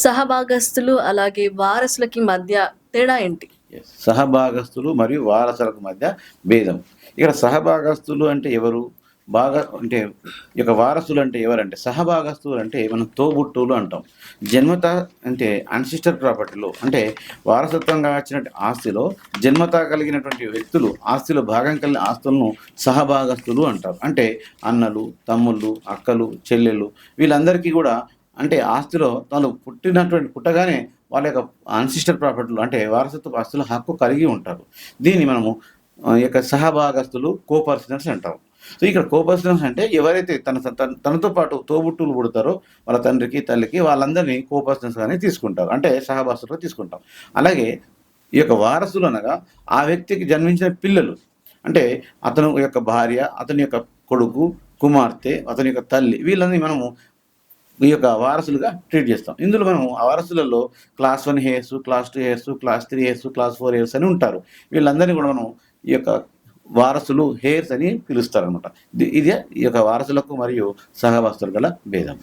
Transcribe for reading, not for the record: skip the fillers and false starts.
సహభాగస్తులు అలాగే వారసులకి మధ్య తేడా ఏంటి? సహభాగస్తులు మరియు వారసులకు మధ్య భేదం. ఇక్కడ సహభాగస్తులు అంటే ఎవరు? అంటే ఈ యొక్క వారసులు అంటే ఎవరంటే, సహభాగస్తులు అంటే మనం తోబుట్టువులు అంటాం. జన్మతా అంటే అన్సిస్టర్ ప్రాపర్టీలో అంటే వారసత్వంగా వచ్చినటువంటి ఆస్తిలో జన్మతా కలిగినటువంటి వ్యక్తులు ఆస్తిలో భాగం కలిగిన ఆస్తులను సహభాగస్తులు అంటారు. అంటే అన్నలు, తమ్ముళ్ళు, అక్కలు, చెల్లెళ్ళు వీళ్ళందరికీ కూడా అంటే ఆస్తిలో తాను పుట్టగానే వాళ్ళ యొక్క అన్సిస్టర్ ప్రాపర్టీలు అంటే వారసత్వ ఆస్తుల హక్కు కలిగి ఉంటారు. దీన్ని మనము ఈ యొక్క సహభాగస్తులు కోపర్సనర్స్ అంటాం. సో ఇక్కడ కోపర్సనర్స్ అంటే ఎవరైతే తనతో పాటు తోబుట్టువులు పుడతారో వాళ్ళ తండ్రికి, తల్లికి వాళ్ళందరినీ కోపర్సనర్స్‌గానే తీసుకుంటారు. అంటే సహభాగస్తులుగా తీసుకుంటాం. అలాగే ఈ యొక్క వారసులు అనగా ఆ వ్యక్తికి జన్మించిన పిల్లలు. అంటే అతను యొక్క భార్య, అతని యొక్క కొడుకు, కుమార్తె, అతని యొక్క తల్లి వీళ్ళని మనము ఈ యొక్క వారసులుగా ట్రీట్ చేస్తాం. ఇందులో మనం ఆ వారసులలో class 1 heirs, class 2 heirs, class 3 heirs, class 4 heirs అని ఉంటారు. వీళ్ళందరినీ కూడా మనం ఈ యొక్క వారసులు హెయిర్స్ అని పిలుస్తారనమాట. ఇదే ఈ యొక్క వారసులకు మరియు సహవాస్తులకు గల భేదం.